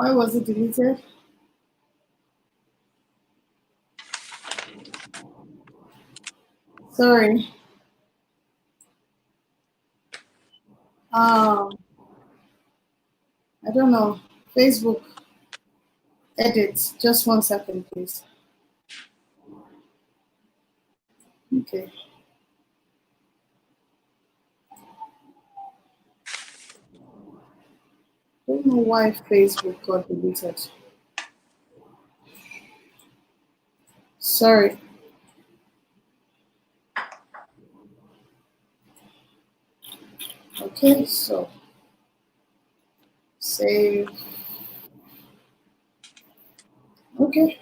Why was it deleted? Sorry. I don't know. Facebook edit. Just 1 second, please. Okay. Don't know why Facebook got deleted. Sorry. Okay, so save. Okay.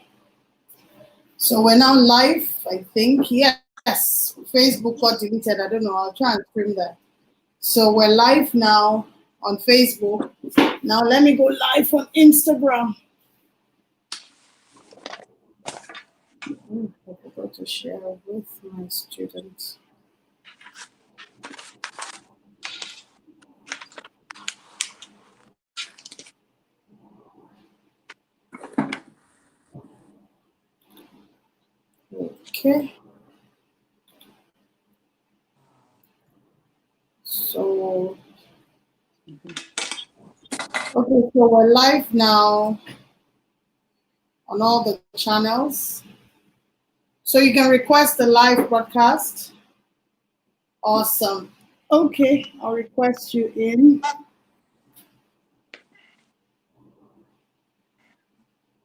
So we're now live, I think. Yes, Facebook got deleted. I don't know. I'll try and trim that. So we're live now on Facebook. Now let me go live on Instagram. I forgot to share with my students. Okay. So, okay, so we're live now on all the channels. So you can request the live broadcast. Awesome. Okay, I'll request you in.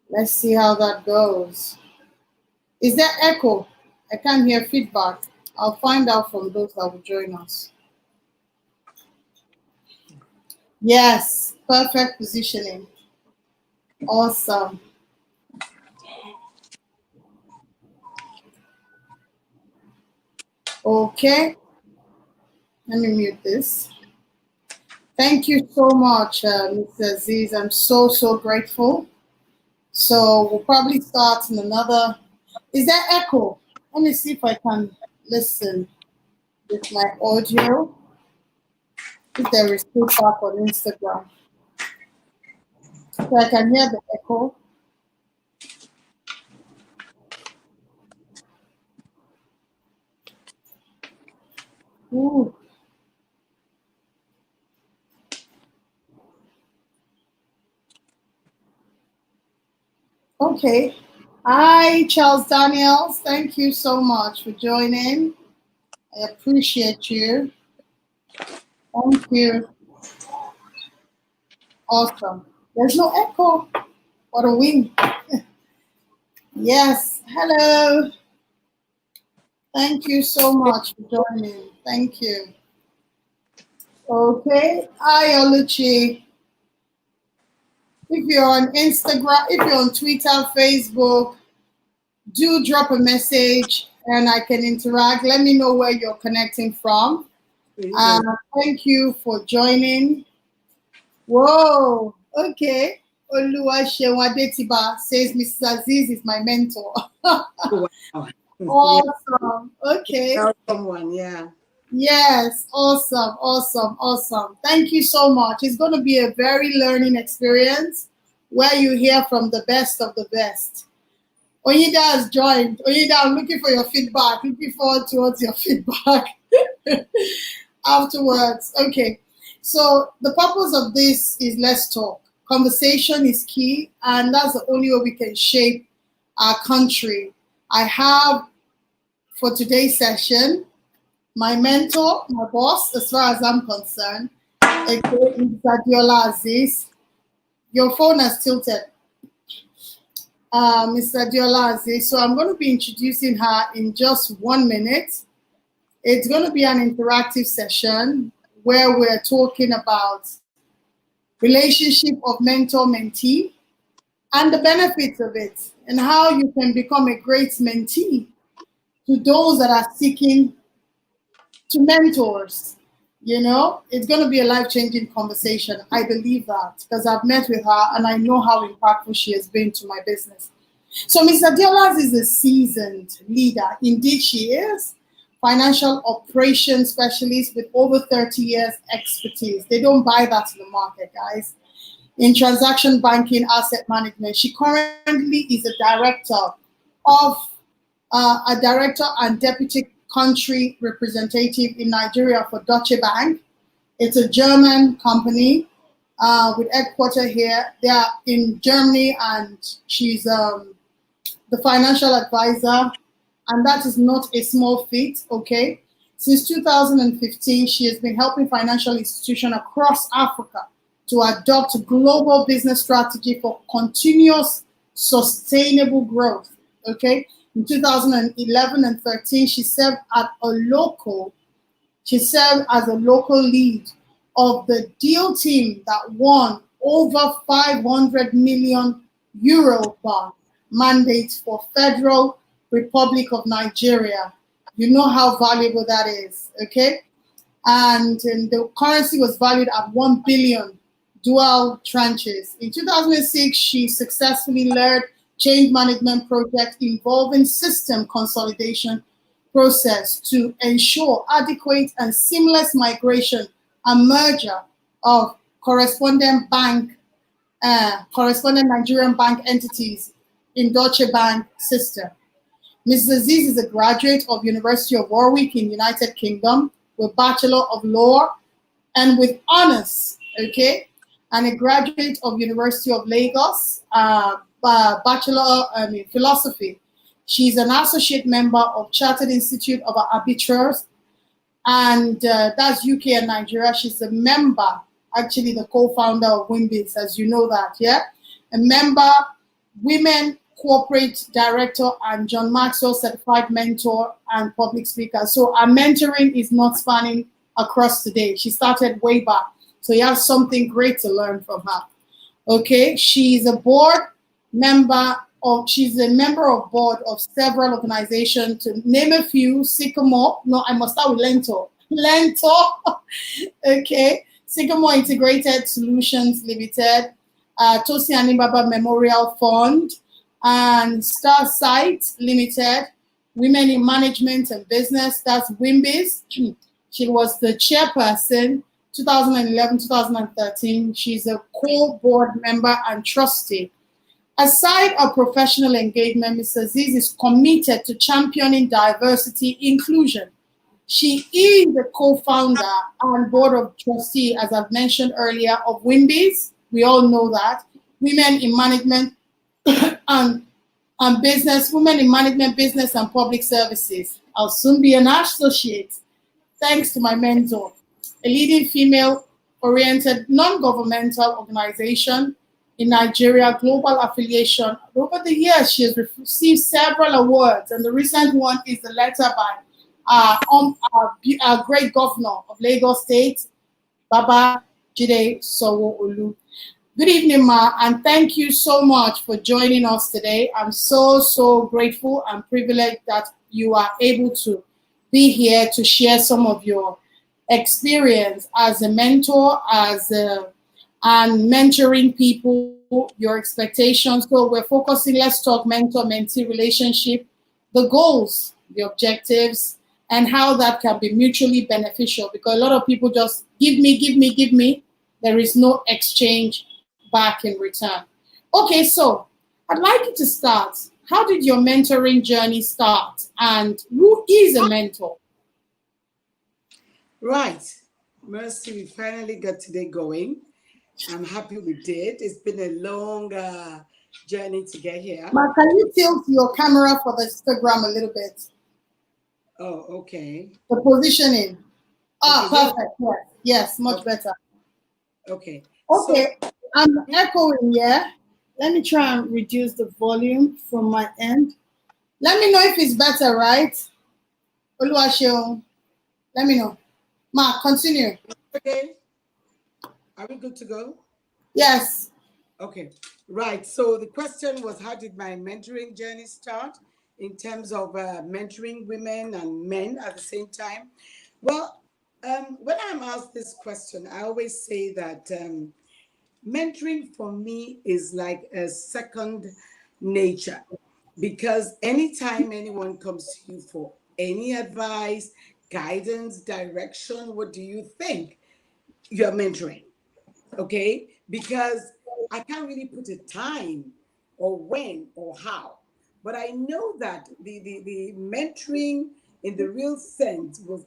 Let's see how that goes. Is there echo? I can't hear feedback. I'll find out from those that will join us. Yes, perfect positioning. Awesome. Okay, let me mute this. Thank you so much, Mr. Azeez. I'm so grateful. So we'll probably start in another. Is there echo? Let me see if I can listen with my audio. If there is feedback on Instagram. So I can hear the echo. Ooh. Okay. Hi, Charles Daniels. Thank you so much for joining. I appreciate you. Thank you. Awesome. There's no echo. What a win. Yes. Hello. Thank you so much for joining. Thank you. Okay. Hi, Oluchi. If you're on Instagram, if you're on Twitter, Facebook, do drop a message and I can interact. Let me know where you're connecting from. Thank you for joining. Whoa, okay. Oluwaseun Adetiba says Mrs. Azeez is my mentor. Wow. Awesome. Okay. Someone, yeah. Yes, awesome. Thank you so much. It's going to be a very learning experience where you hear from the best of the best. Oyinda has joined. Oyinda, I'm looking for your feedback. Looking forward towards your feedback afterwards. Okay. So the purpose of this is let's talk. Conversation is key, and that's the only way we can shape our country. I have, for today's session, my mentor, my boss, as far as I'm concerned, Adeola Azeez. Your phone has tilted. Mr. Adeola Azeez. So I'm going to be introducing her in just 1 minute. It's going to be an interactive session where we're talking about relationship of mentor-mentee and the benefits of it and how you can become a great mentee to those that are seeking to mentors. You know, it's going to be a life-changing conversation. I believe that because I've met with her and I know how impactful she has been to my business. So Ms. Adeola is a seasoned leader. Indeed, she is. Financial operations specialist with over 30 years expertise. They don't buy that in the market, guys. in transaction banking, asset management. She currently is of a director and deputy country representative in Nigeria for Deutsche Bank. It's a German company with headquarters here. They are in Germany, and she's the financial advisor, and that is not a small feat, okay? Since 2015, she has been helping financial institutions across Africa to adopt a global business strategy for continuous sustainable growth, okay? In 2011 and 13, she served as a local lead of the deal team that won over 500 million euro mandates for Federal Republic of Nigeria. You know how valuable that is, okay? And the currency was valued at 1 billion dual tranches. In 2006, she successfully led change management project involving system consolidation process to ensure adequate and seamless migration and merger of correspondent Nigerian bank entities in Deutsche Bank system. Mrs. Azeez is a graduate of University of Warwick in United Kingdom with Bachelor of Law and with honors, okay? And a graduate of University of Lagos, Bachelor in Philosophy. She's an associate member of Chartered Institute of Arbitrators, and that's UK and Nigeria. She's a member, actually the co-founder of WIMBIZ, as you know that, yeah? A member, Women Corporate Director, and John Maxwell Certified Mentor and Public Speaker. So our mentoring is not spanning across today. She started way back. So you have something great to learn from her. Okay, she's a member of board of several organizations, to name a few: Sycamore. No, I must start with LEARNTOR. LEARNTOR. Okay, Sycamore Integrated Solutions Limited, Tosi Anibaba Memorial Fund, and Star Site Limited, Women in Management and Business, that's WIMBIZ. She was the chairperson 2011-2013. She's a co-board member and trustee. Aside her professional engagement, Mrs. Azeez is committed to championing diversity inclusion. She is the co-founder and board of trustee, as I've mentioned earlier, of WIMBIZ. We all know that. Women in Management and Business, Women in Management, Business and Public Services. I'll soon be an associate, thanks to my mentor, a leading female-oriented non-governmental organization in Nigeria, global affiliation. Over the years, she has received several awards, and the recent one is the letter by our great governor of Lagos State, Baba Jide Sanwo-Olu. Good evening, Ma, and thank you so much for joining us today. I'm so grateful and privileged that you are able to be here to share some of your experience as a mentor, and mentoring people, your expectations. So we're focusing, let's talk mentor-mentee relationship, the goals, the objectives, and how that can be mutually beneficial, because a lot of people just give me. There is no exchange back in return. Okay, so I'd like you to start. How did your mentoring journey start, and who is a mentor? Right. Mercy, we finally got today going. I'm happy we did. It's been a long journey to get here. Ma, can you tilt your camera for the Instagram a little bit? Oh, okay. The positioning. Ah, Okay, perfect. Yes, much better. Okay. Okay, So, I'm echoing, yeah? Let me try and reduce the volume from my end. Let me know if it's better, right? Oluwaseun, let me know. Ma, continue. okay. Are we good to go? Yes. Okay. Right. So the question was, how did my mentoring journey start in terms of mentoring women and men at the same time? Well, when I'm asked this question, I always say that mentoring for me is like a second nature, because anytime anyone comes to you for any advice, guidance, direction, what do you think? You're mentoring. okay? Because I can't really put a time or when or how. But I know that the mentoring in the real sense was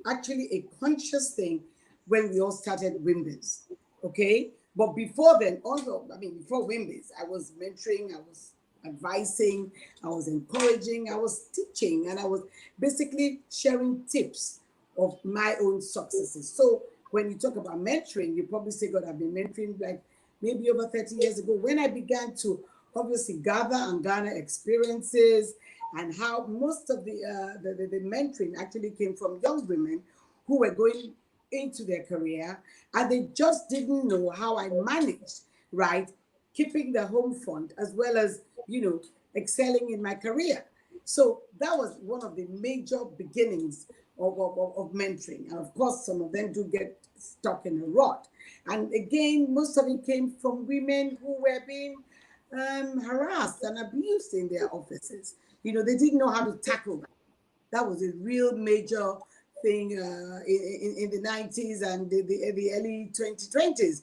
actually a conscious thing when we all started WIMBIZ, okay? But before then, also, I mean, before WIMBIZ, I was mentoring, I was advising, I was encouraging, I was teaching, and I was basically sharing tips of my own successes. So when you talk about mentoring, you probably say, God, I've been mentoring like maybe over 30 years ago when I began to obviously gather and garner experiences, and how most of the mentoring actually came from young women who were going into their career and they just didn't know how I managed, right? Keeping the home front as well as, excelling in my career. So that was one of the major beginnings of mentoring. And of course, some of them do get stuck in a rut. And again, most of it came from women who were being harassed and abused in their offices. They didn't know how to tackle that. That was a real major thing in the 90s and the early 2020s.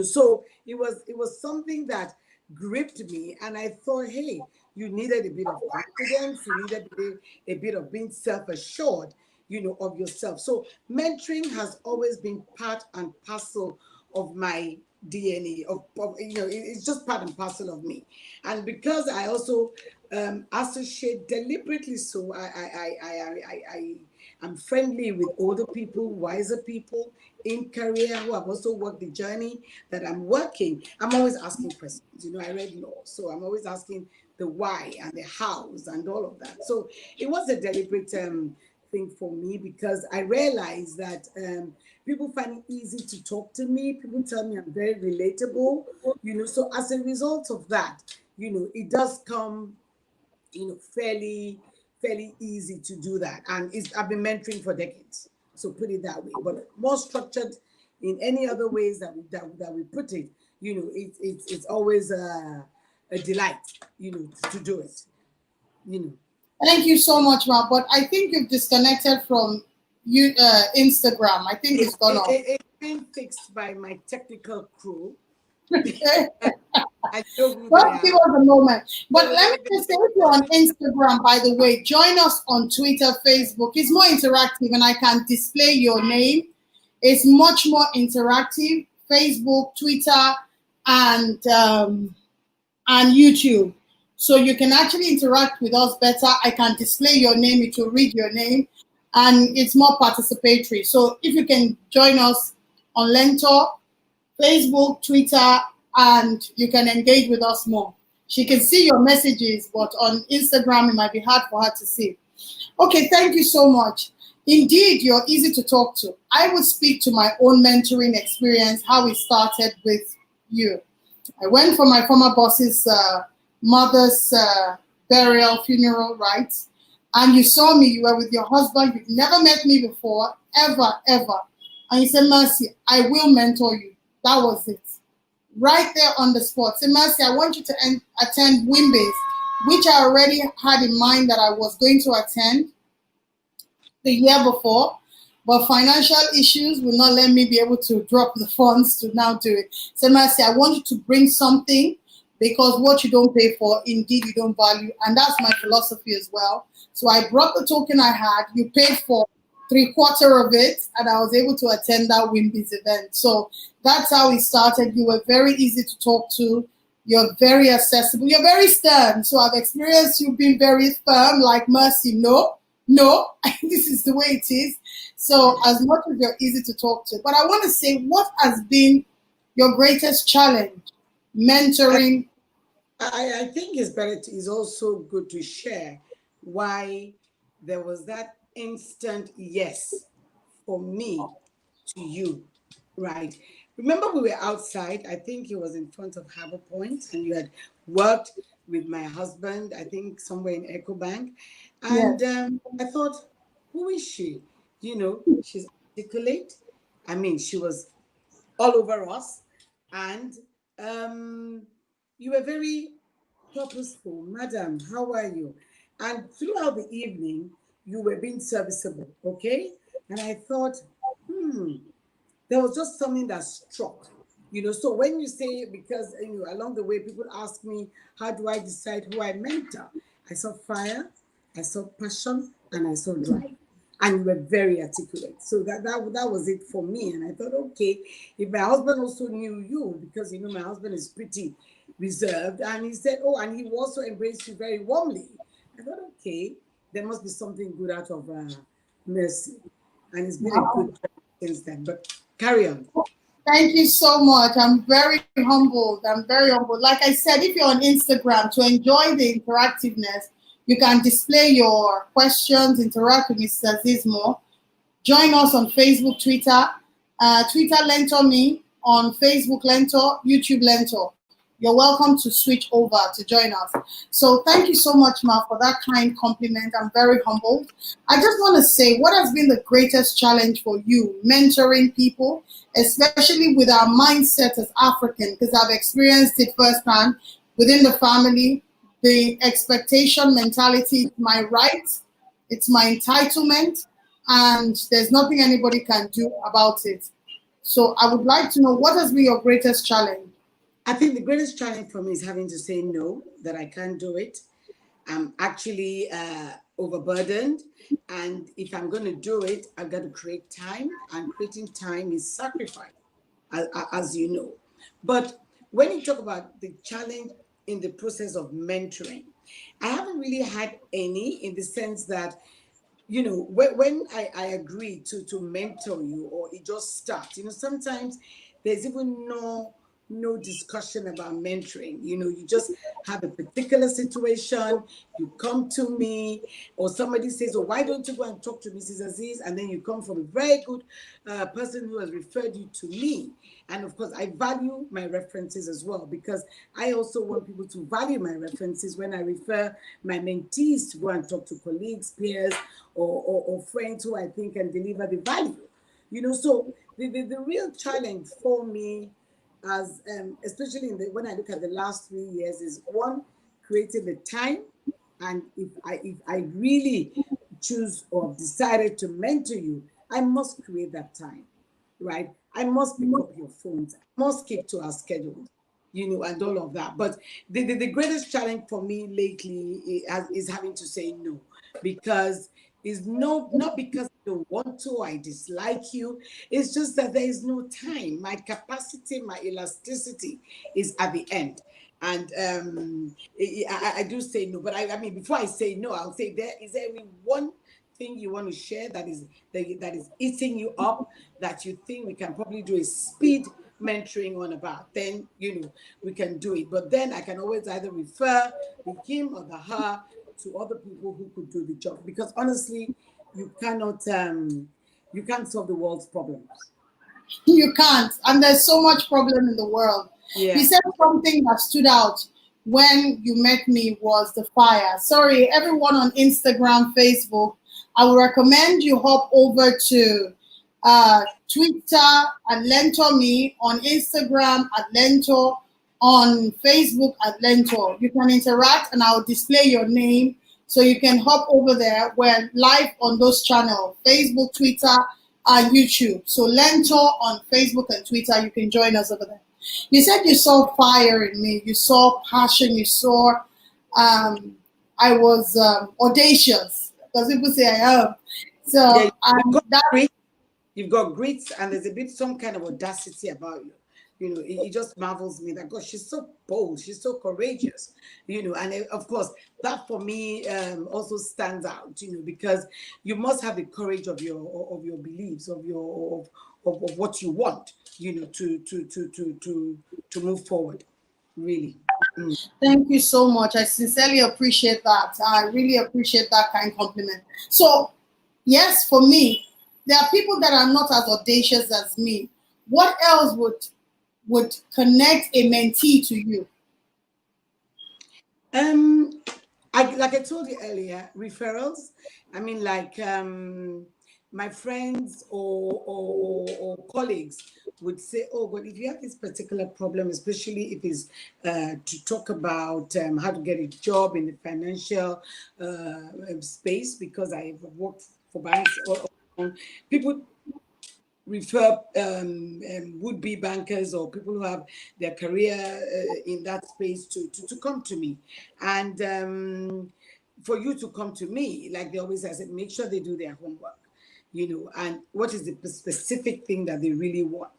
So it was something that gripped me, and I thought, hey, you needed a bit of confidence, you needed a bit of being self-assured, of yourself. So mentoring has always been part and parcel of my DNA. It's just part and parcel of me, and because I also associate deliberately, so I'm friendly with older people, wiser people in career who have also worked the journey that I'm working. I'm always asking questions. I read law, so I'm always asking the why and the hows and all of that. So it was a deliberate thing for me because I realized that people find it easy to talk to me. People tell me I'm very relatable, So as a result of that, it does come, fairly easy to do that. And I've been mentoring for decades, so put it that way. But more structured in any other ways that we put it, it's always a delight, to do it, Thank you so much, Ma. But I think you've disconnected from Instagram. I think it's gone off. It's been fixed by my technical crew. Okay. I know who Just they give are. us a moment. But let me just say, if you're on Instagram, by the way, join us on Twitter, Facebook. It's more interactive and I can display your name. It's much more interactive. Facebook, Twitter, and YouTube. So you can actually interact with us better. I can display your name, it will read your name, and it's more participatory. So if you can join us on LEARNTOR, Facebook, Twitter, and you can engage with us more. She can see your messages, but on Instagram, it might be hard for her to see. Okay, thank you so much. Indeed, you're easy to talk to. I would speak to my own mentoring experience, how it started with you. I went for my former boss's mother's burial, funeral, right? And you saw me, you were with your husband, you've never met me before, ever, ever. And you said, Mercy, I will mentor you. That was it. Right there on the spot. Say, Mercy, I want you to attend WIMBIZ, which I already had in mind that I was going to attend the year before, but financial issues will not let me be able to drop the funds to now do it. So Mercy, I want you to bring something because what you don't pay for, indeed you don't value. And that's my philosophy as well. So I brought the token I had, you paid for 3/4 of it, and I was able to attend that WIMBIZ event. So that's how it started. You were very easy to talk to. You're very accessible. You're very stern. So I've experienced you being very firm, like Mercy, no, this is the way it is. So as much as you're easy to talk to, but I want to say, what has been your greatest challenge mentoring? I think it's also good to share why there was that instant yes for me to you, right? Remember, we were outside. I think it was in front of Harbor Point, and you had worked with my husband, I think somewhere in EcoBank. Yes. And I thought, who is she? She's articulate. I mean, she was all over us. And you were very purposeful. Madam, how are you? And throughout the evening, you were being serviceable, okay? And I thought, there was just something that struck. So when you say, because along the way people ask me, how do I decide who I mentor? I saw fire, I saw passion, and I saw drive, and you were very articulate. So that was it for me. And I thought, okay, if my husband also knew you, because my husband is pretty reserved, and he said, oh, and he also embraced you very warmly. I thought, okay, there must be something good out of Mercy, and it's been a good since then. But carry on. Thank you so much. I'm very humbled. I'm very humbled. Like I said, if you're on Instagram, to enjoy the interactiveness, you can display your questions, interact with Mr. Azeez more. Join us on Facebook, Twitter. Twitter, Lentor me. On Facebook, Lentor. YouTube, Lentor. You're welcome to switch over to join us. So thank you so much, Ma, for that kind compliment. I'm very humbled. I just want to say, what has been the greatest challenge for you mentoring people, especially with our mindset as African, because I've experienced it firsthand within the family, the expectation mentality, it's my right, it's my entitlement, and there's nothing anybody can do about it. So I would like to know, what has been your greatest challenge? I think the greatest challenge for me is having to say no, that I can't do it. I'm actually overburdened. And if I'm going to do it, I've got to create time. And creating time is sacrifice, as you know. But when you talk about the challenge in the process of mentoring, I haven't really had any, in the sense that, when I agree to mentor you, or it just starts, sometimes there's even no discussion about mentoring. You just have a particular situation, you come to me, or somebody says, oh, why don't you go and talk to Mrs. Azeez? And then you come from a very good person who has referred you to me. And of course, I value my references as well, because I also want people to value my references when I refer my mentees to go and talk to colleagues, peers, or friends who I think can deliver the value. So the real challenge for me, as especially when I look at the last 3 years, is one, creating the time. And if I really choose or decided to mentor you, I must create that time, right? I must pick up your phones, I must keep to our schedules, and all of that. But the greatest challenge for me lately is having to say no, because is not because I don't want to, I dislike you. It's just that there is no time. My capacity, my elasticity is at the end. And I do say no, but I mean, before I say no, I'll say, is there any one thing you want to share that is eating you up, that you think we can probably do a speed mentoring on about? Then we can do it. But then I can always either refer the him or the her to other people who could do the job, because honestly, you can't solve the world's problems. You can't, and there's so much problem in the world. Yeah. You said something that stood out when you met me, was the fire. Sorry, everyone on Instagram, Facebook, I would recommend you hop over to Twitter at Lentor me, on Instagram at Lentor, on Facebook at Lentor. You can interact, and I'll display your name, so you can hop over there. We're live on those channels, Facebook, Twitter, and YouTube. So Lentor on Facebook and Twitter, you can join us over there. You said you saw fire in me, you saw passion, you saw I was audacious, because people say I am. So yeah, you've got grit, and there's a bit some kind of audacity about you. It just marvels me that, God, she's so bold, she's so courageous, and of course, that for me also stands out, because you must have the courage of your beliefs, of what you want, to move forward, really. Thank you so much. I sincerely appreciate that. I really appreciate that kind compliment. So, yes, for me, there are people that are not as audacious as me. What else would connect a mentee to you? Like I told you earlier, referrals. I mean, like my friends or colleagues would say, oh, but if you have this particular problem, especially if it's to talk about how to get a job in the financial space, because I've worked for banks, people refer would-be bankers or people who have their career in that space to come to me. And for you to come to me, like they always say, I said, make sure they do their homework, and what is the specific thing that they really want?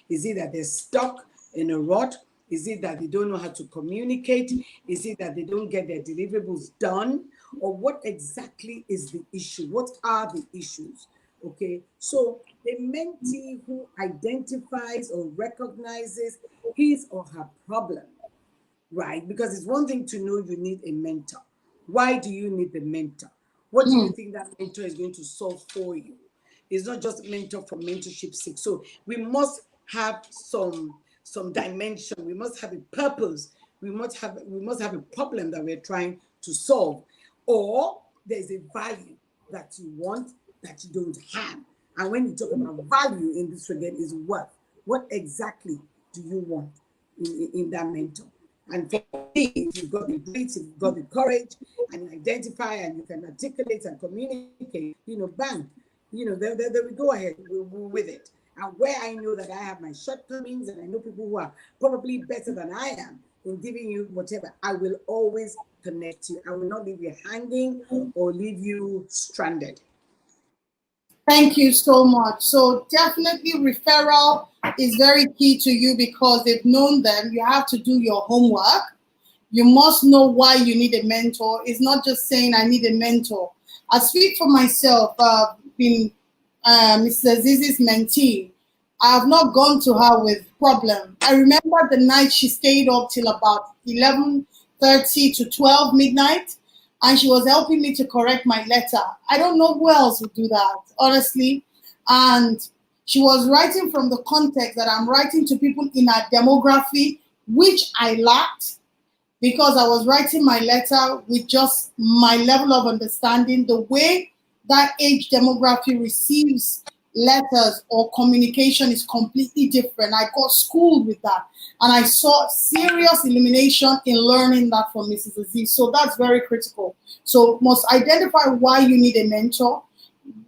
Is it that they're stuck in a rut? Is it that they don't know how to communicate? Is it that they don't get their deliverables done? Or what exactly is the issue? What are the issues? Okay, so the mentee who identifies or recognizes his or her problem, right? Because it's one thing to know you need a mentor. Why do you need the mentor? What do you think that mentor is going to solve for you? It's not just mentor for mentorship's sake. So we must have some dimension. We must have a purpose. We must have a problem that we're trying to solve, or there's a value that you want that you don't have. And when you talk about value in this regard, is worth. What exactly do you want in that mentor? And for me, if you've got the grit, if you've got the courage, and you identify and you can articulate and communicate, bang, there we go ahead with it. And where I know that I have my shortcomings and I know people who are probably better than I am in giving you whatever, I will always connect you. I will not leave you hanging or leave you stranded. Thank you so much. So definitely referral is very key to you because they've known them. You have to do your homework. You must know why you need a mentor. It's not just saying I need a mentor. I speak for myself. Been Mrs. Azeez's mentee. I have not gone to her with problem. I remember the night she stayed up till about 11:30 to 12 midnight, and she was helping me to correct my letter. I don't know who else would do that, honestly. And she was writing from the context that I'm writing to people in our demography, which I lacked because I was writing my letter with just my level of understanding, the way that age demography receives letters or communication is completely different. I got schooled with that, and I saw serious illumination in learning that from Mrs. Azeez. So that's very critical. So must identify why you need a mentor.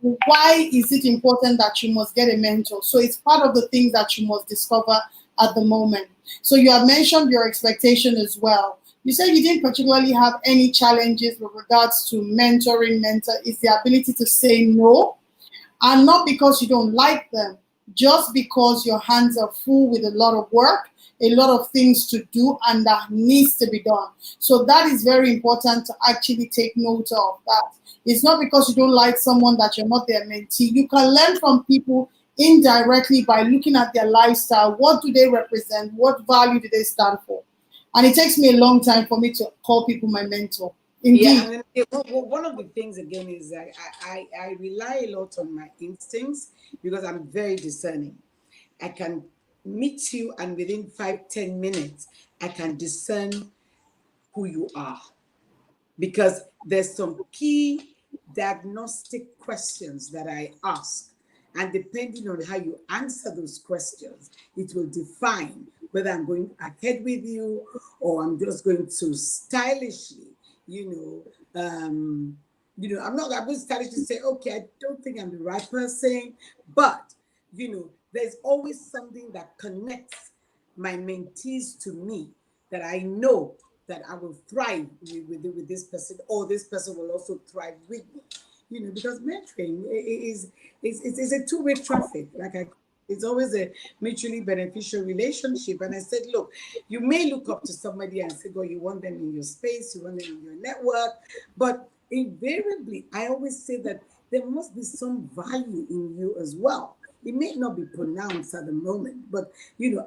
Why is it important that you must get a mentor? So it's part of the things that you must discover at the moment. So you have mentioned your expectation as well. You said you didn't particularly have any challenges with regards to mentoring. Mentor is the ability to say no, and not because you don't like them, just because your hands are full with a lot of work, a lot of things to do, and that needs to be done. So that is very important to actually take note of that. It's not because you don't like someone that you're not their mentee. You can learn from people indirectly by looking at their lifestyle. What do they represent? What value do they stand for? And it takes me a long time for me to call people my mentor. Indeed. Yeah, one of the things again is that I rely a lot on my instincts because I'm very discerning. I can meet you and within 5-10 minutes, I can discern who you are because there's some key diagnostic questions that I ask. And depending on how you answer those questions, it will define whether I'm going ahead with you or I'm just going to stylishly, I'm going to stylishly say, okay, I don't think I'm the right person, but, there's always something that connects my mentees to me that I know that I will thrive with this person, or this person will also thrive with me. Because mentoring is a two-way traffic. It's always a mutually beneficial relationship. And I said, look, you may look up to somebody and say, you want them in your space, you want them in your network. But invariably, I always say that there must be some value in you as well. It may not be pronounced at the moment, but,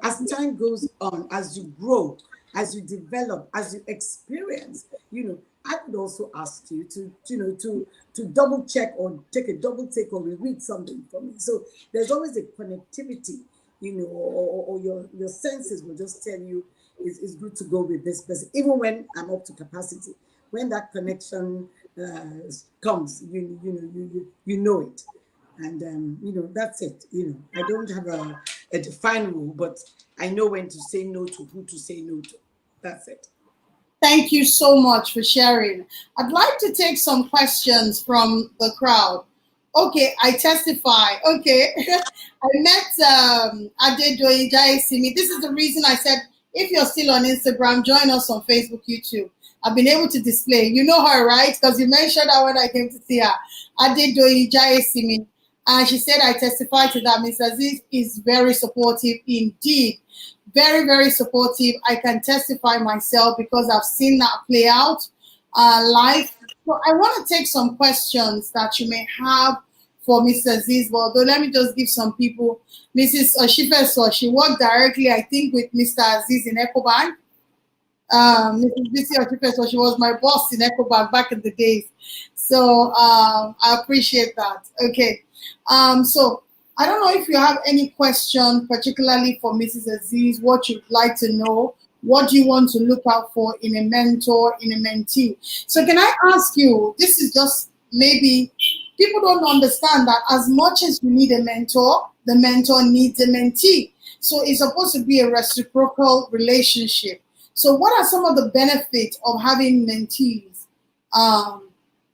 as time goes on, as you grow, as you develop, as you experience, I would also ask you to double check or take a double take or read something from me. So there's always a connectivity, or your senses will just tell you it's good to go with this person, even when I'm up to capacity. When that connection comes, you know it. And that's it. I don't have a defined rule, but I know when to say no to, who to say no to. That's it. Thank you so much for sharing. I'd like to take some questions from the crowd. Okay, I testify. Okay. I met Adeola Azeez. This is the reason I said, if you're still on Instagram, join us on Facebook, YouTube. I've been able to display. You know her, right? Because you mentioned her when I came to see her. Adeola Azeez. And she said, I testify to that. Mr. Azeez is very supportive indeed. Very, very supportive. I can testify myself because I've seen that play out live. So I want to take some questions that you may have for Mr. Azeez, but although let me just give some people. Mrs. Oshifeso, she worked directly, I think, with Mr. Azeez in EcoBank. Mrs. BC Oshifeso, she was my boss in EcoBank back in the days. So I appreciate that. Okay. So I don't know if you have any question, particularly for Mrs. Azeez, what you'd like to know. What do you want to look out for in a mentor, in a mentee? So can I ask you, this is just maybe, people don't understand that as much as you need a mentor, the mentor needs a mentee. So it's supposed to be a reciprocal relationship. So what are some of the benefits of having mentees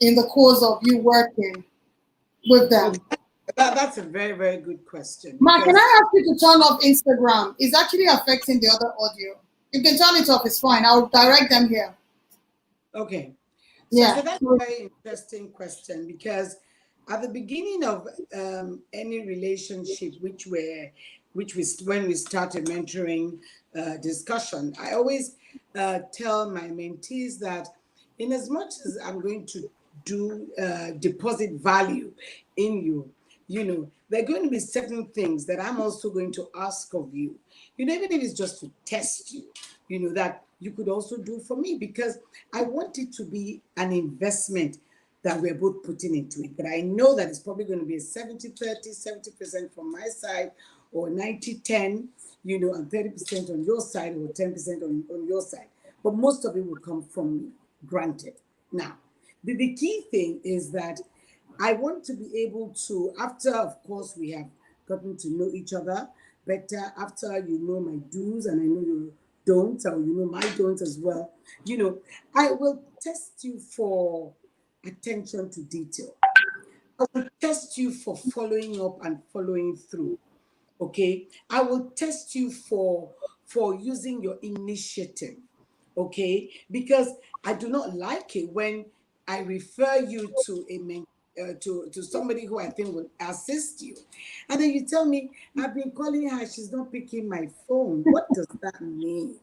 in the course of you working with them? That's a very, very good question. Ma, can I ask you to turn off Instagram? It's actually affecting the other audio. You can turn it off, it's fine. I'll direct them here. Okay. Yeah. So that's a very interesting question, because at the beginning of any relationship, when we start a mentoring discussion, I always tell my mentees that in as much as I'm going to do deposit value in you, there are going to be certain things that I'm also going to ask of you, even if it's just to test you, that you could also do for me, because I want it to be an investment that we're both putting into it. But I know that it's probably going to be a 70-30, 70% from my side, or 90-10, and 30% on your side, or 10% on your side. But most of it will come from me, granted. Now, the key thing is that I want to be able to, after, of course, we have gotten to know each other better, after you know my do's and I know your don'ts, or you know my don'ts as well, I will test you for attention to detail. I will test you for following up and following through. Okay, I will test you for using your initiative. Okay, because I do not like it when I refer you to to somebody who I think will assist you, and then you tell me, I've been calling her, she's not picking my phone. What does that mean?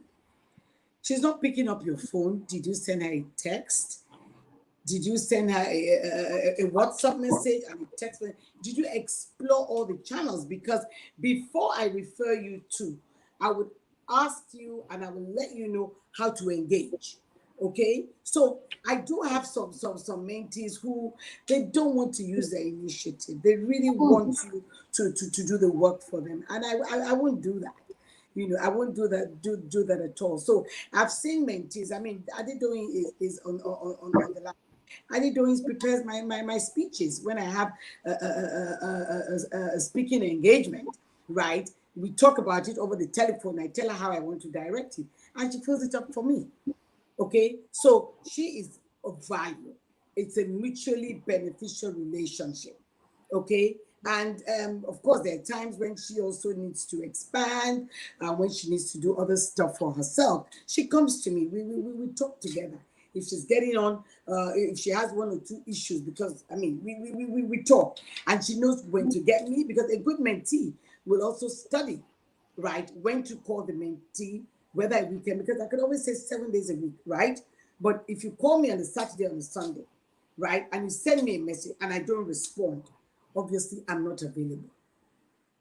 She's not picking up your phone. Did you send her a text? Did you send her a WhatsApp message and a text message? Did you explore all the channels? Because before I refer you to, I would ask you and I will let you know how to engage. Okay, so I do have some mentees who, they don't want to use their initiative. They really want you to do the work for them, and I won't do that. I won't do that at all. So I've seen mentees. I mean, Adedoyin is on the line. Adedoyin prepares my speeches when I have a speaking engagement, right? We talk about it over the telephone. I tell her how I want to direct it, and she fills it up for me. Okay, so she is of value. It's a mutually beneficial relationship. Okay, and of course there are times when she also needs to expand, when she needs to do other stuff for herself. She comes to me. We talk together. If she's getting on, if she has one or two issues, because I mean we talk, and she knows when to get me, because a good mentee will also study, right, when to call the mentee, whether we can, because I could always say 7 days a week, right? But if you call me on a Saturday or on a Sunday, right, and you send me a message and I don't respond, obviously I'm not available.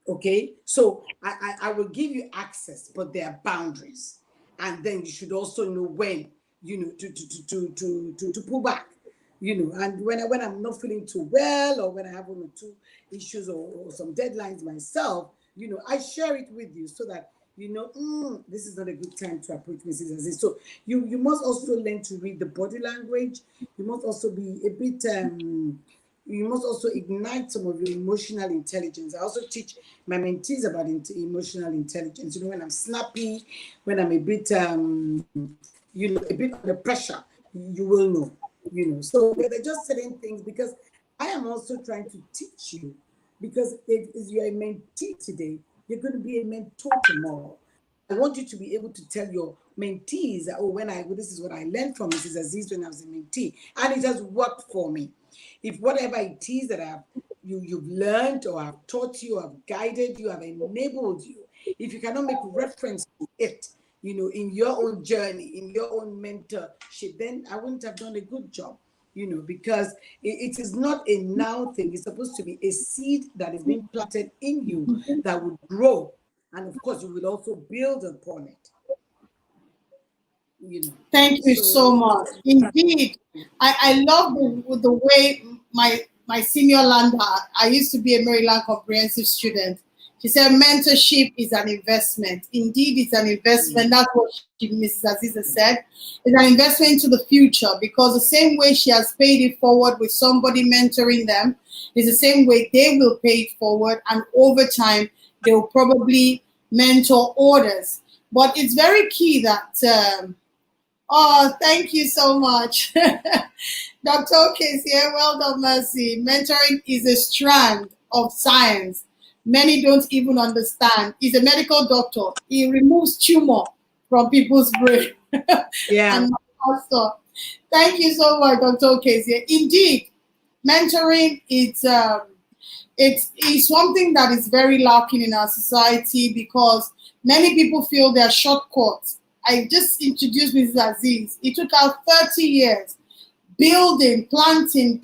Okay, so I will give you access, but there are boundaries, and then you should also know when to pull back. And when I'm not feeling too well, or when I have one or two issues, or some deadlines myself, I share it with you, so that this is not a good time to approach Mrs. Azeez. So you must also learn to read the body language. You must also be a bit you must also ignite some of your emotional intelligence. I also teach my mentees about emotional intelligence. When I'm snappy, when I'm a bit a bit under pressure, you will know. So there are just certain things, because I am also trying to teach you, because if you're a mentee today, you're going to be a mentor tomorrow. I want you to be able to tell your mentees that, oh, this is what I learned from Mrs. Azeez when I was a mentee, and it has worked for me. If whatever it is that you've learned or have taught you, have guided you, have enabled you, if you cannot make reference to it, in your own journey, in your own mentorship, then I wouldn't have done a good job. Because it is not a now thing. It's supposed to be a seed that is being planted in you that would grow. And of course, you will also build upon it. Thank you so much. Indeed, I love the way my senior lander, I used to be a Maryland comprehensive student. She said mentorship is an investment. Indeed, it's an investment. That's what Mrs. Azeez said. It's an investment into the future, because the same way she has paid it forward with somebody mentoring them is the same way they will pay it forward, and over time they will probably mentor others. But it's very key that oh, thank you so much. Dr. Okes here, well done, Mercy. Mentoring is a strand of science many don't even understand. He's a medical doctor. He removes tumor from people's brain. Yeah. And also, thank you so much, Dr. Okes. Indeed, mentoring it's something that is very lacking in our society, because many people feel they're shortcuts. I just introduced Mrs. Azeez. It took her 30 years building, planting,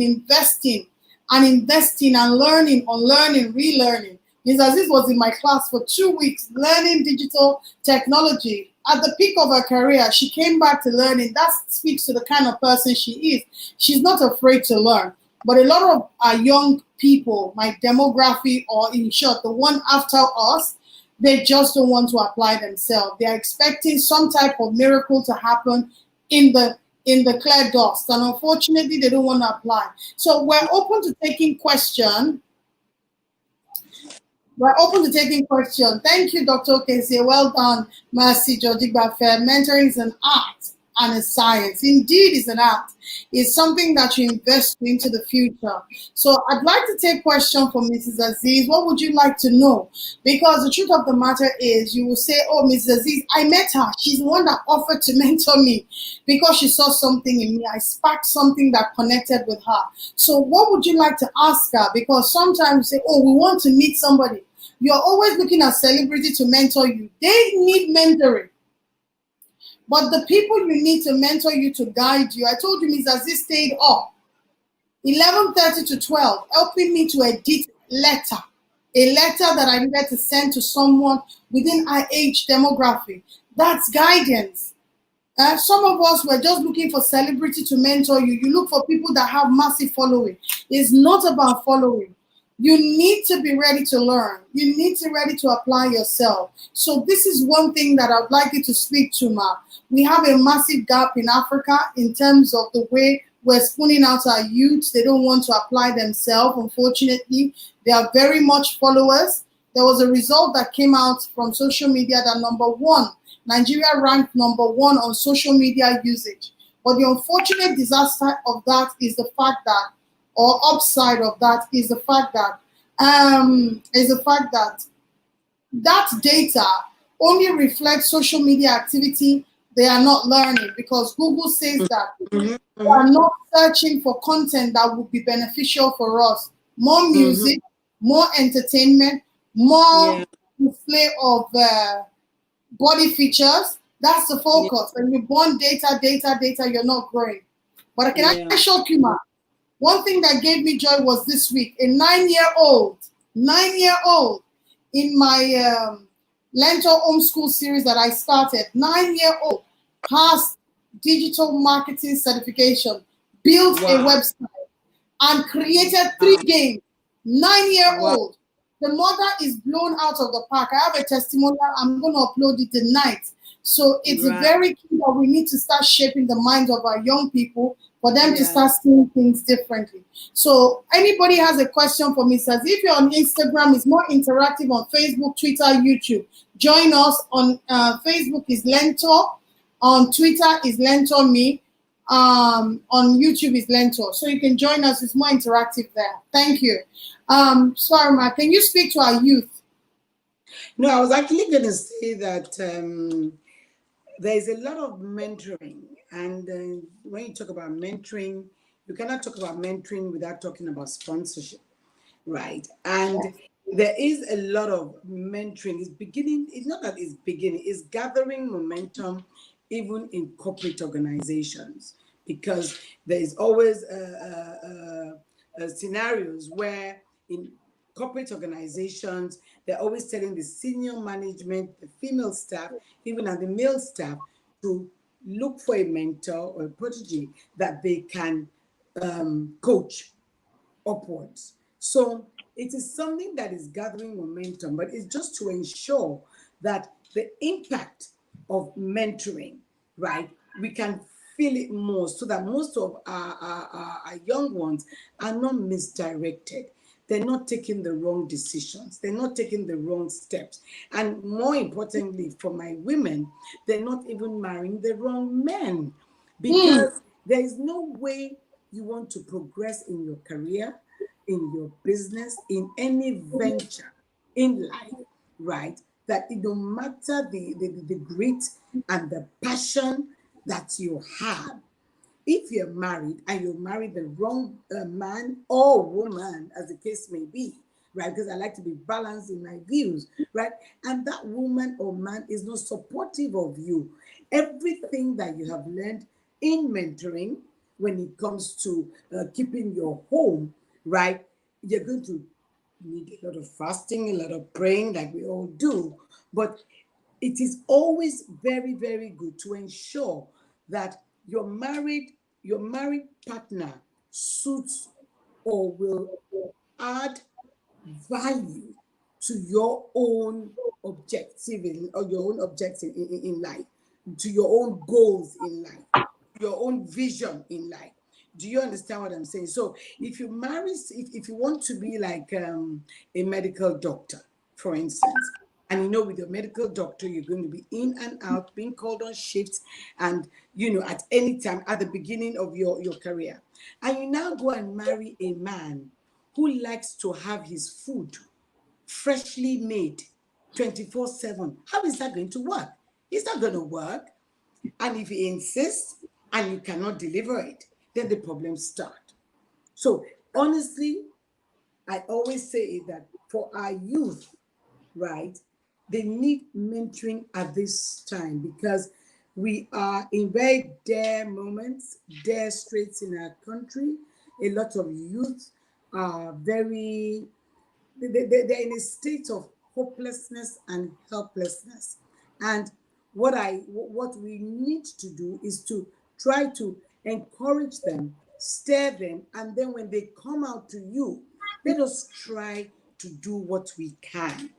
investing and learning, unlearning, relearning. Mrs. Azeez was in my class for 2 weeks learning digital technology. At the peak of her career, she came back to learning. That speaks to the kind of person she is. She's not afraid to learn. But a lot of our young people, my demographic, or in short, the one after us, they just don't want to apply themselves. They are expecting some type of miracle to happen in the clear dust, and unfortunately, they don't want to apply. So we're open to taking questions. Thank you, Dr. Okes. Well done, Mercy Georgie Bafe. Mentoring is an art and a science. Indeed, it's an art. It's something that you invest into the future. So I'd like to take question from Mrs. Azeez. What would you like to know? Because the truth of the matter is, you will say, oh, Mrs. Azeez, I met her. She's the one that offered to mentor me because she saw something in me. I sparked something that connected with her. So what would you like to ask her? Because sometimes you say, oh, we want to meet somebody. You're always looking at celebrity to mentor you. They need mentoring. But the people you need to mentor you, to guide you, I told you Ms. Azeez stayed up 11:30 to 12, helping me to edit a letter that I needed to send to someone within our age demographic. That's guidance. Some of us were just looking for celebrity to mentor you. You look for people that have massive following. It's not about following. You need to be ready to learn. You need to be ready to apply yourself. So this is one thing that I'd like you to speak to, Ma. We have a massive gap in Africa in terms of the way we're spooning out our youth. They don't want to apply themselves, unfortunately. They are very much followers. There was a result that came out from social media that Nigeria ranked number 1 on social media usage. But the unfortunate disaster of that is the fact that, or upside of that is the fact that that data only reflects social media activity. They are not learning, because Google says that they are not searching for content that would be beneficial for us. More music, more entertainment, more display of body features. That's the focus. When you burn data, you're not growing. But can I shock you, ma? One thing that gave me joy was this week, a 9-year-old in my LEARNTOR homeschool series that I started, 9-year-old, passed digital marketing certification, built a website, and created 3 games. 9-year-old. The mother is blown out of the park. I have a testimonial. I'm going to upload it tonight. So it's very key that we need to start shaping the minds of our young people for them to start seeing things differently. So anybody has a question for me, says if you're on Instagram, it's more interactive on Facebook, Twitter, YouTube. Join us on Facebook is LEARNTOR. On Twitter is LEARNTOR me. On YouTube is LEARNTOR. So you can join us. It's more interactive there. Thank you. Swarima, can you speak to our youth? No, I was actually going to say that there is a lot of mentoring. And when you talk about mentoring, you cannot talk about mentoring without talking about sponsorship, right? And there is a lot of mentoring. It's beginning, it's not that it's beginning, it's gathering momentum even in corporate organizations, because there is always scenarios where in corporate organizations, they're always telling the senior management, the female staff, even and the male staff, to look for a mentor or a protege that they can coach upwards. So it is something that is gathering momentum, but it's just to ensure that the impact of mentoring, right, we can feel it more, so that most of our young ones are not misdirected. They're not taking the wrong decisions. They're not taking the wrong steps. And more importantly, for my women, they're not even marrying the wrong men, because there is no way you want to progress in your career, in your business, in any venture in life, right? That it don't matter the grit and the passion that you have. If you're married and you marry the wrong man or woman, as the case may be, right? Because I like to be balanced in my views, right? And that woman or man is not supportive of you. Everything that you have learned in mentoring, when it comes to keeping your home, right? You're going to need a lot of fasting, a lot of praying, like we all do. But it is always very, very good to ensure that your married partner suits or will add value to your own objective or your own objective in life, to your own goals in life, your own vision in life. Do you understand what I'm saying? So if you marry, if you want to be like a medical doctor, for instance, and you know, with your medical doctor, you're going to be in and out, being called on shifts, and you know, at any time at the beginning of your career. And you now go and marry a man who likes to have his food freshly made 24/7. How is that going to work? It's not going to work. And if he insists and you cannot deliver it, then the problems start. So honestly, I always say that for our youth, right, they need mentoring at this time, because we are in very dire moments, dire straits in our country. A lot of youth are very, they're in a state of hopelessness and helplessness. And what we need to do is to try to encourage them, stir them, and then when they come out to you, let us try to do what we can.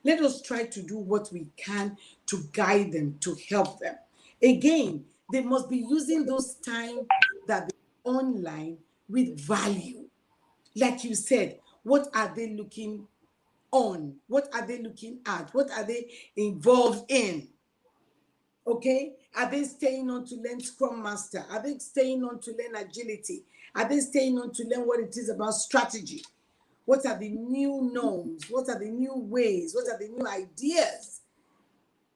Let us try to do what we can to guide them, to help them. Again, they must be using those time that they're online with value. Like you said, what are they looking on? What are they looking at? What are they involved in? Okay, are they staying on to learn Scrum Master? Are they staying on to learn agility? Are they staying on to learn what it is about strategy? What are the new norms? What are the new ways? What are the new ideas?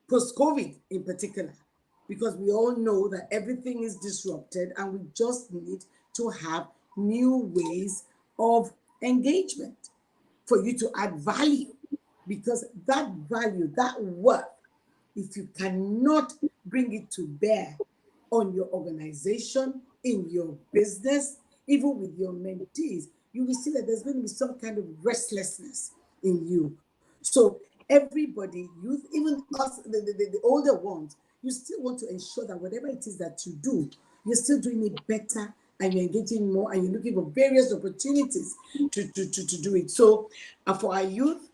Post-COVID in particular, because we all know that everything is disrupted and we just need to have new ways of engagement for you to add value, because that value, that worth, if you cannot bring it to bear on your organization, in your business, even with your mentees, you will see that there's going to be some kind of restlessness in you. So everybody, youth, even us, the older ones, you still want to ensure that whatever it is that you do, you're still doing it better, and you're engaging more, and you're looking for various opportunities to do it. So for our youth,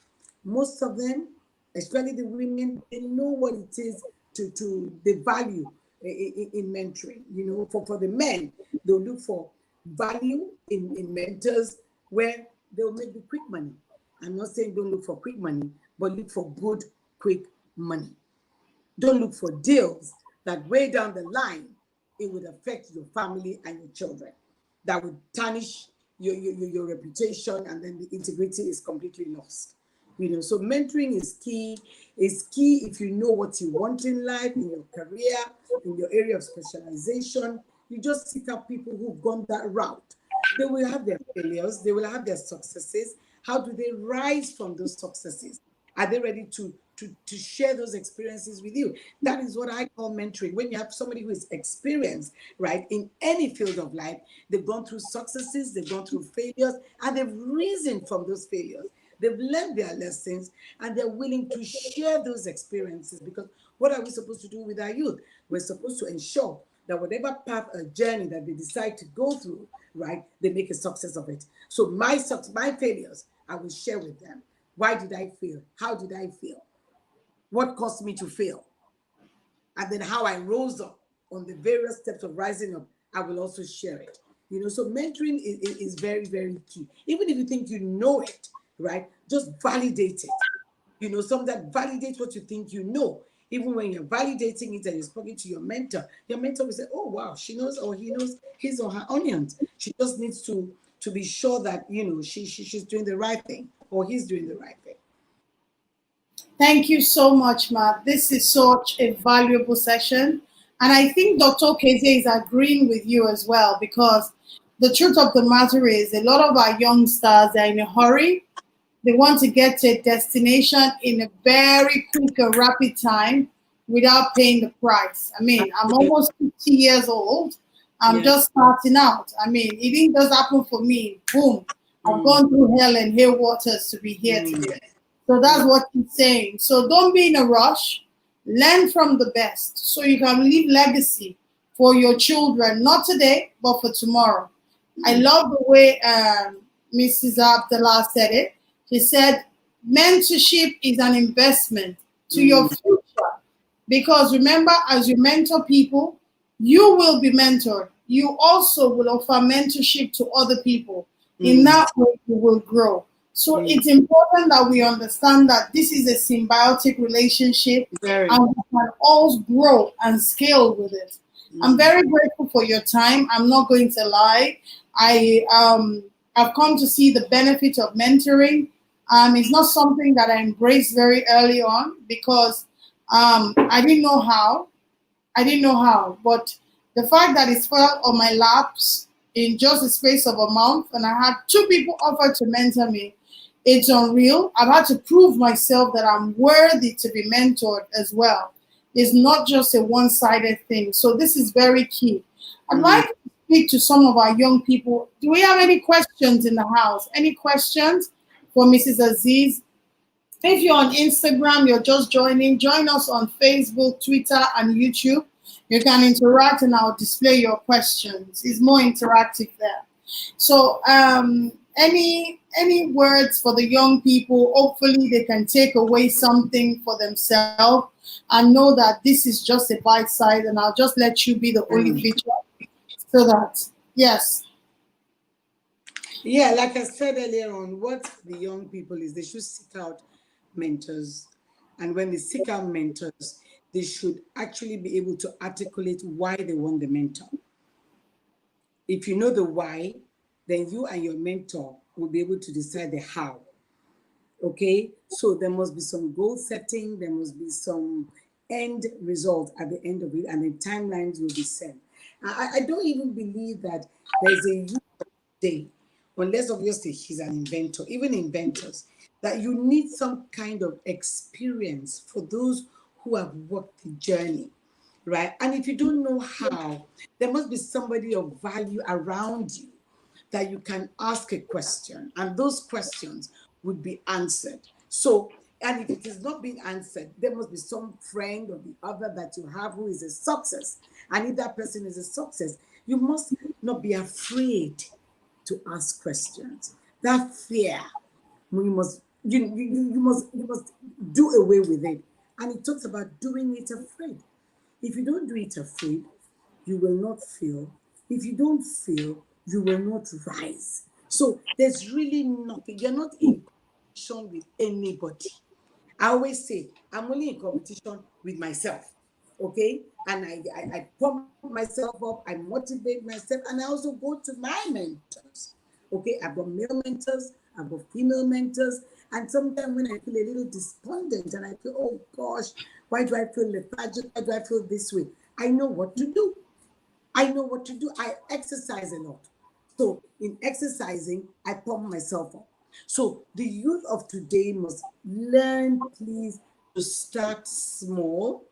most of them, especially the women, they know what it is to the value in mentoring. You know, for the men, they'll look for value in mentors where they'll make the quick money. I'm not saying don't look for quick money, but look for good, quick money. Don't look for deals that way down the line it would affect your family and your children. That would tarnish your reputation, and then the integrity is completely lost. So mentoring is key. Is key if you know what you want in life, in your career, in your area of specialization. You just seek out people who've gone that route. They will have their failures, they will have their successes. How do they rise from those successes? Are they ready to share those experiences with you? That is what I call mentoring. When you have somebody who is experienced, right, in any field of life, they've gone through successes, they've gone through failures, and they've risen from those failures. They've learned their lessons, and they're willing to share those experiences. Because what are we supposed to do with our youth? We're supposed to ensure that whatever path or journey that they decide to go through, right, they make a success of it. So my failures, I will share with them. Why did I fail? How did I fail? What caused me to fail? And then how I rose up on the various steps of rising up, I will also share it. So mentoring is very, very key. Even if you think you know it, right, just validate it. Some that validate what you think you know. Even when you're validating it and you're speaking to your mentor will say, oh, wow, she knows, or he knows his or her onions. She just needs to be sure that, she's doing the right thing, or he's doing the right thing. Thank you so much, Matt. This is such a valuable session. And I think Dr. Keze is agreeing with you as well, because the truth of the matter is a lot of our youngsters are in a hurry. They want to get to a destination in a very quick and rapid time without paying the price. I mean, I'm almost 50 years old. I'm just starting out. I mean, it didn't just happen for me. Boom. I've gone through hell and high waters to be here today. So that's what he's saying. So don't be in a rush. Learn from the best so you can leave legacy for your children, not today, but for tomorrow. I love the way Mrs. Abdallah said it. She said, mentorship is an investment to your future. Because remember, as you mentor people, you will be mentored. You also will offer mentorship to other people. In that way, you will grow. So it's important that we understand that this is a symbiotic relationship and we can all grow and scale with it. I'm very grateful for your time. I'm not going to lie. I've come to see the benefit of mentoring. It's not something that I embraced very early on because I didn't know how. But the fact that it fell on my laps in just the space of a month, and I had 2 people offer to mentor me, it's unreal. I've had to prove myself that I'm worthy to be mentored as well. It's not just a one-sided thing. So this is very key. I'd like to speak to some of our young people. Do we have any questions in the house? Any questions for Mrs. Azeez? If you're on Instagram, you're just joining, join us on Facebook, Twitter, and YouTube. You can interact and I'll display your questions. It's more interactive there. So any words for the young people? Hopefully they can take away something for themselves and know that this is just a bite size, and I'll just let you be the only feature so that, yes. Yeah, like I said earlier on, what the young people is, they should seek out mentors. And when they seek out mentors, they should actually be able to articulate why they want the mentor. If you know the why, then you and your mentor will be able to decide the how. Okay, so there must be some goal setting, there must be some end result at the end of it, and the timelines will be set. I don't even believe that there's a youth day, unless obviously he's an inventor, even inventors, that you need some kind of experience for those who have walked the journey, right? And if you don't know how, there must be somebody of value around you that you can ask a question, and those questions would be answered. So, and if it is not being answered, there must be some friend or the other that you have who is a success. And if that person is a success, you must not be afraid to ask questions. That fear, you must do away with it. And it talks about doing it afraid. If you don't do it afraid, you will not fail. If you don't fail, you will not rise. So there's really nothing. You're not in competition with anybody. I always say, I'm only in competition with myself. okay? And I pump myself up, I motivate myself, and I also go to my mentors. Okay, I've got male mentors, I've got female mentors, and sometimes when I feel a little despondent and I feel, oh gosh, why do I feel lethargic? Why do I feel this way? I know what to do. I know what to do. I exercise a lot. So in exercising, I pump myself up. So the youth of today must learn, please, to start small.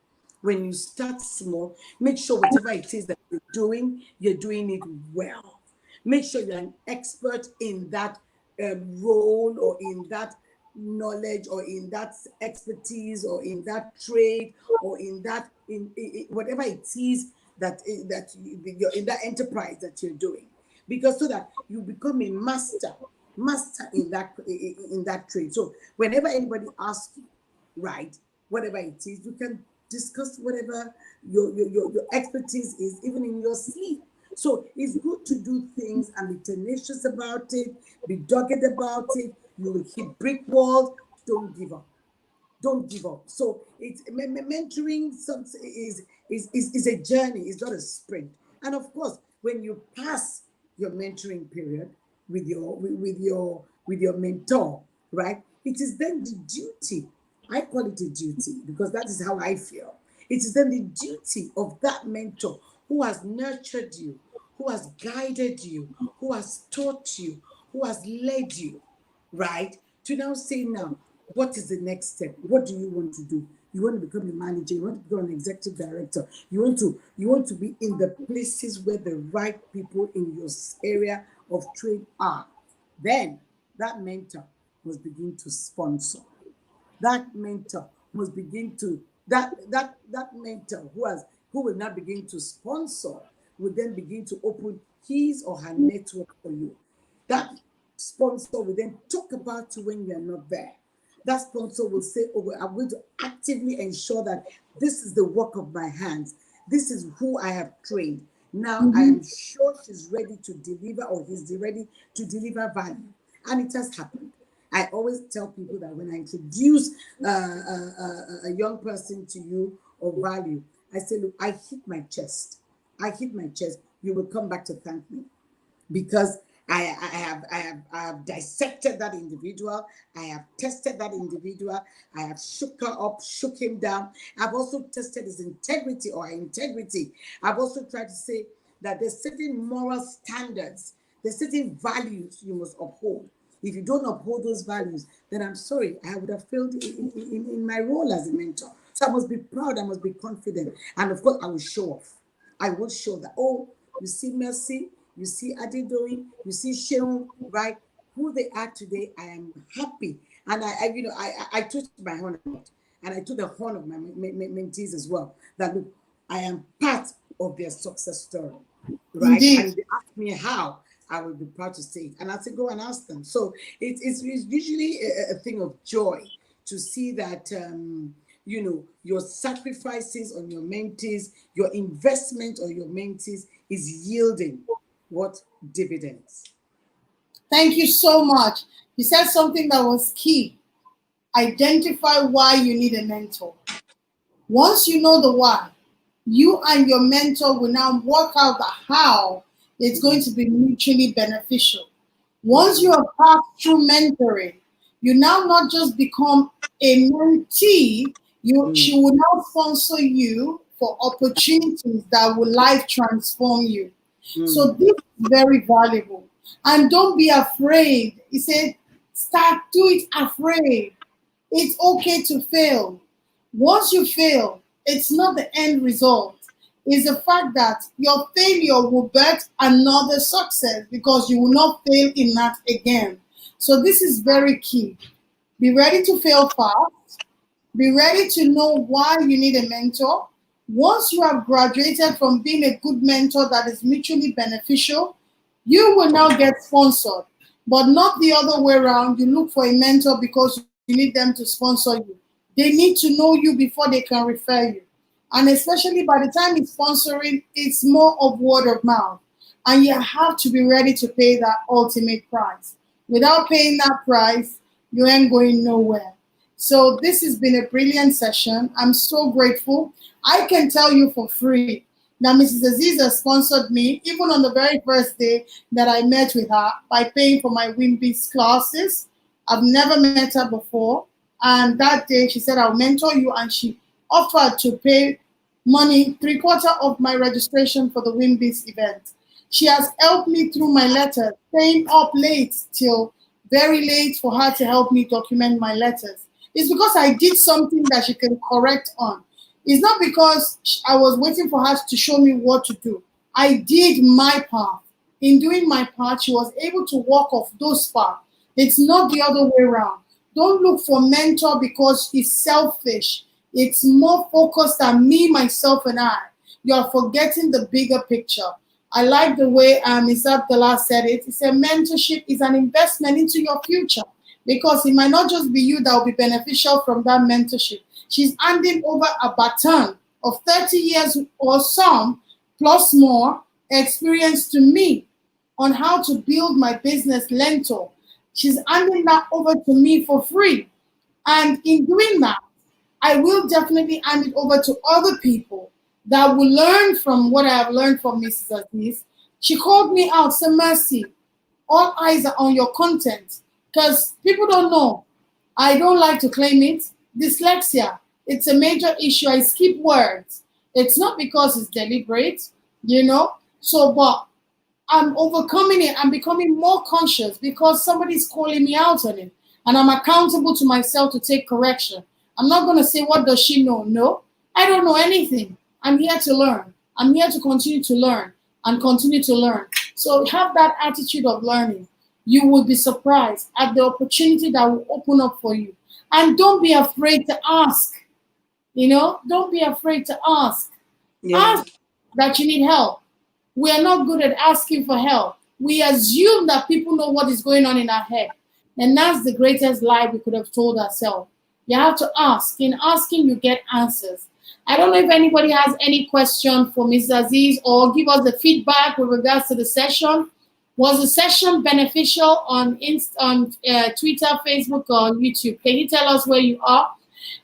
When you start small, make sure whatever it is that you're doing it well. Make sure you're an expert in that role or in that knowledge or in that expertise or in that trade or in that in whatever it is you're in that enterprise that you're doing, because so that you become a master in that trade. So whenever anybody asks you, right, whatever it is, you can discuss whatever your expertise is, even in your sleep. So it's good to do things and be tenacious about it, be dogged about it. You will hit brick walls. Don't give up. Don't give up. So it's mentoring. Is a journey. It's not a sprint. And of course, when you pass your mentoring period with your mentor, right? It is then the duty. I call it a duty because that is how I feel. It is then the duty of that mentor who has nurtured you, who has guided you, who has taught you, who has led you, right? To now say, now, what is the next step? What do you want to do? You want to become a manager, you want to become an executive director, you want to be in the places where the right people in your area of trade are. Then that mentor must begin to sponsor. That mentor must begin to that mentor who will now begin to sponsor will then begin to open his or her network for you. That sponsor will then talk about you when you're not there. That sponsor will say, oh, well, I'm going to actively ensure that this is the work of my hands. This is who I have trained. Now I am sure she's ready to deliver, or he's ready to deliver value. And it has happened. I always tell people that when I introduce a young person to you of value, I say, look, I hit my chest. I hit my chest. You will come back to thank me, because I have dissected that individual. I have tested that individual. I have shook her up, shook him down. I've also tested his integrity or her integrity. I've also tried to say that there's certain moral standards, there's certain values you must uphold. If you don't uphold those values, then I'm sorry, I would have failed in my role as a mentor. So I must be proud, I must be confident. And of course, I will show off. I will show that, oh, you see Mercy, you see Adedoyin, you see Sheun, right? Who they are today, I am happy. And I took my horn out, and I took the horn of my mentees as well. That look, I am part of their success story, right? Indeed. And they ask me how, I will be proud to say it. And I say, go and ask them. So it's usually a thing of joy to see that, your sacrifices on your mentees, your investment on your mentees is yielding what? Dividends. Thank you so much. You said something that was key. Identify why you need a mentor. Once you know the why, you and your mentor will now work out the how it's going to be mutually beneficial. Once you have passed through mentoring, you now not just become a mentee, she will now sponsor you for opportunities that will life transform you. So this is very valuable. And don't be afraid. He said, do it afraid. It's okay to fail. Once you fail, it's not the end result. It's the fact that your failure will birth another success because you will not fail in that again. So this is very key. Be ready to fail fast. Be ready to know why you need a mentor. Once you have graduated from being a good mentor that is mutually beneficial, you will now get sponsored, but not the other way around. You look for a mentor because you need them to sponsor you. They need to know you before they can refer you. And especially by the time it's sponsoring, it's more of word of mouth. And you have to be ready to pay that ultimate price. Without paying that price, you ain't going nowhere. So this has been a brilliant session. I'm so grateful. I can tell you for free. Now, Mrs. Azeez has sponsored me, even on the very first day that I met with her, by paying for my WIMBIZ classes. I've never met her before. And that day she said, I'll mentor you. And she offered to pay money, 3/4 of my registration for the WIMBIZ event. She has helped me through my letters, staying up late till very late for her to help me document my letters. It's because I did something that she can correct on. It's not because I was waiting for her to show me what to do. I did my part. In doing my part, she was able to walk off those parts. It's not the other way around. Don't look for mentor because it's selfish. It's more focused on me, myself, and I. You're forgetting the bigger picture. I like the way Ms. Adeola said it. He said mentorship is an investment into your future, because it might not just be you that will be beneficial from that mentorship. She's handing over a baton of 30 years or some, plus more, experience to me on how to build my business, LEARNTOR. She's handing that over to me for free. And in doing that, I will definitely hand it over to other people that will learn from what I have learned from Mrs. Azeez. She called me out, said, Mercy, all eyes are on your content, because people don't know. I don't like to claim it. Dyslexia, it's a major issue. I skip words. It's not because it's deliberate, you know. So, but I'm overcoming it. I'm becoming more conscious because somebody's calling me out on it. And I'm accountable to myself to take correction. I'm not going to say, what does she know? No, I don't know anything. I'm here to learn. I'm here to continue to learn and continue to learn. So have that attitude of learning. You will be surprised at the opportunity that will open up for you. And don't be afraid to ask. You know, don't be afraid to ask. Yeah. Ask that you need help. We are not good at asking for help. We assume that people know what is going on in our head. And that's the greatest lie we could have told ourselves. You have to ask. In asking, you get answers. I don't know if anybody has any question for Ms. Azeez, or give us the feedback with regards to the session. Was the session beneficial on Twitter, Facebook, or YouTube? Can you tell us where you are?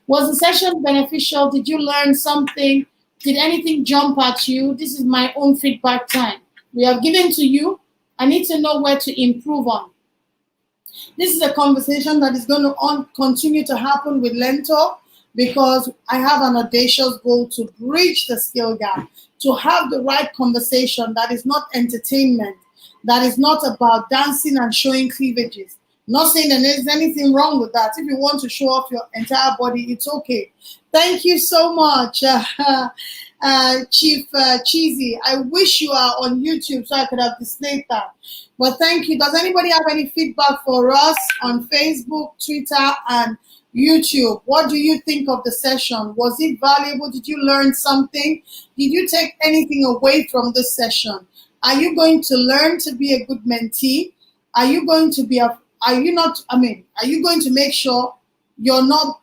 Was the session beneficial? Did you learn something? Did anything jump at you? This is my own feedback time. We have given to you. I need to know where to improve on. This is a conversation that is going to continue to happen with LEARNTOR, because I have an audacious goal to bridge the skill gap, to have the right conversation that is not entertainment, that is not about dancing and showing cleavages. Not saying that there's anything wrong with that. If you want to show off your entire body, it's okay. Thank you so much, Chief Cheesy. I wish you are on YouTube so I could have displayed that. But thank you. Does anybody have any feedback for us on Facebook, Twitter, and YouTube? What do you think of the session? Was it valuable? Did you learn something? Did you take anything away from this session? Are you going to learn to be a good mentee? Are you going to be are you going to make sure you're not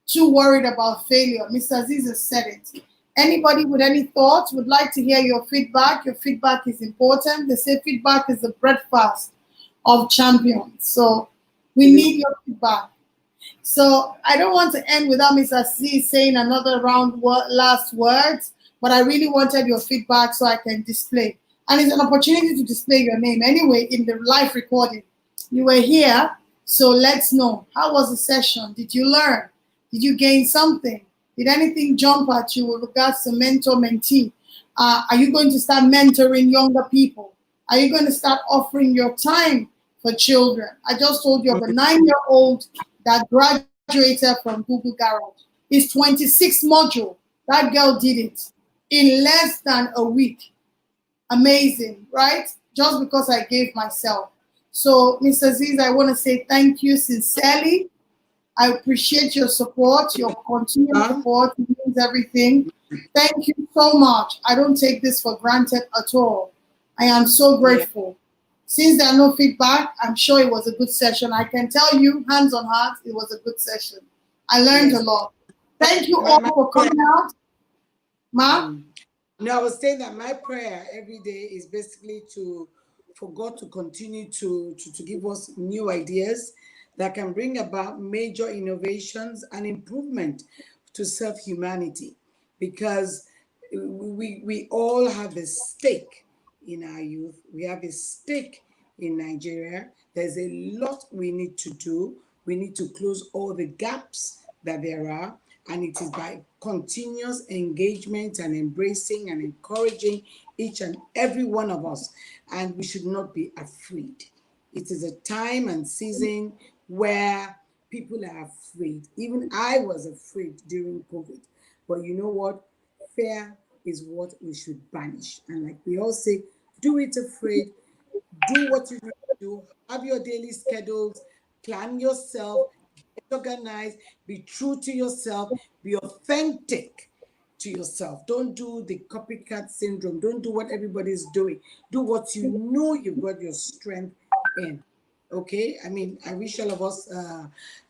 too worried about failure? Mr. Azeez has said it. Anybody with any thoughts would like to hear your feedback. Your feedback is important. They say feedback is the breakfast of champions. So we need your feedback. So I don't want to end without Mr. Azeez saying another last words, but I really wanted your feedback so I can display. And it's an opportunity to display your name anyway in the live recording. You were here, so let's know. How was the session? Did you learn? Did you gain something? Did anything jump at you with regards to mentor-mentee? Are you going to start mentoring younger people? Are you going to start offering your time for children? I just told you of a 9-year-old that graduated from Google Garage. It's 26 module. That girl did it in less than a week. Amazing, right? Just because I gave myself. So, Mr. Azeez, I want to say thank you sincerely. I appreciate your support, your continued support. It means everything. Thank you so much. I don't take this for granted at all. I am so grateful. Since there are no feedback, I'm sure it was a good session. I can tell you, hands on heart, it was a good session. I learned a lot. Thank you all for coming out. Ma? No, I was saying that my prayer every day is basically for God to continue to give us new ideas, that can bring about major innovations and improvement to serve humanity, because we all have a stake in our youth. We have a stake in Nigeria. There's a lot we need to do. We need to close all the gaps that there are. And it is by continuous engagement and embracing and encouraging each and every one of us. And we should not be afraid. It is a time and season where people are afraid. Even I was afraid during COVID. But you know what? Fear is what we should banish. And like we all say, do it afraid, do what you need to do, have your daily schedules, plan yourself, get organized, be true to yourself, be authentic to yourself. Don't do the copycat syndrome. Don't do what everybody's doing. Do what you know you've got your strength in. Okay, I mean, I wish all of us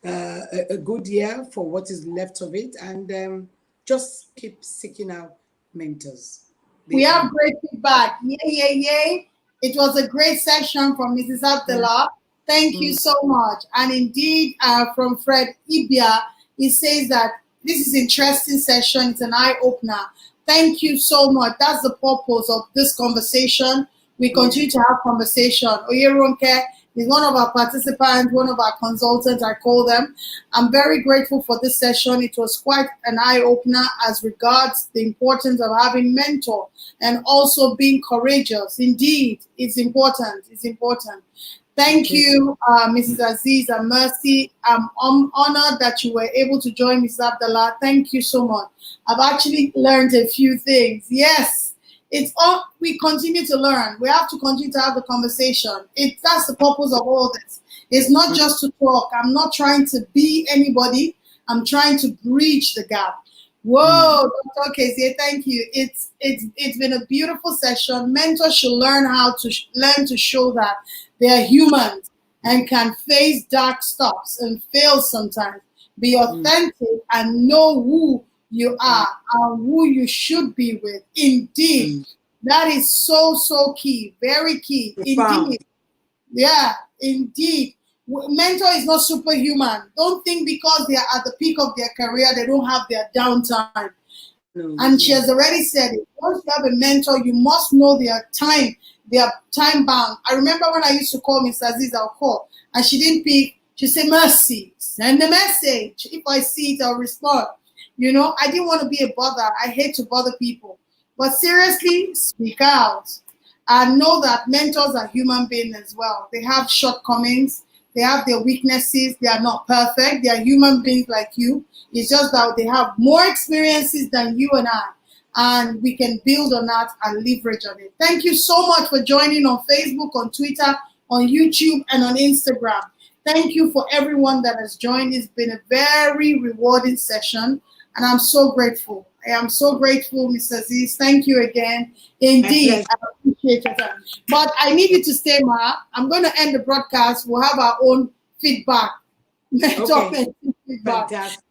a good year for what is left of it, and just keep seeking out mentors. We have great feedback. Yay, yay, yay. It was a great session from Mrs. Adeola. Thank you so much. And indeed, from Fred Ibia, he says that this is an interesting session. It's an eye-opener. Thank you so much. That's the purpose of this conversation. We continue to have conversation. Oyeronke is one of our participants, one of our consultants, I call them. I'm very grateful for this session. It was quite an eye-opener as regards the importance of having mentor and also being courageous. Indeed, it's important. It's important. Thank you, Mrs. Azeez and Mercy. I'm honored that you were able to join Mrs. Adeola. Thank you so much. I've actually learned a few things. Yes, it's all, we continue to learn. We have to continue to have the conversation. That's the purpose of all this. It's not just to talk. I'm not trying to be anybody. I'm trying to bridge the gap. Whoa, Dr. Kezie, thank you. It's been a beautiful session. Mentors should learn how to learn to show that they are humans and can face dark stops and fail sometimes. Be authentic and know who you are and who you should be with. Indeed, that is so key, very key. Indeed, yeah, indeed. Mentor is not superhuman. Don't think because they are at the peak of their career, they don't have their downtime. And she has already said it. Once you have a mentor, you must know their time bound. I remember when I used to call Miss Azeez, I'll call, and she didn't pick. She said, Mercy, send a message. If I see it, I'll respond. You know, I didn't want to be a bother. I hate to bother people. But seriously, speak out. And know that mentors are human beings as well. They have shortcomings. They have their weaknesses. They are not perfect. They are human beings like you. It's just that they have more experiences than you and I. And we can build on that and leverage on it. Thank you so much for joining on Facebook, on Twitter, on YouTube, and on Instagram. Thank you for everyone that has joined. It's been a very rewarding session. And I'm so grateful. I am so grateful, Mr. Azeez. Thank you again. Indeed, I appreciate your time. But I need you to stay, Ma. I'm going to end the broadcast. We'll have our own feedback. Okay. Fantastic.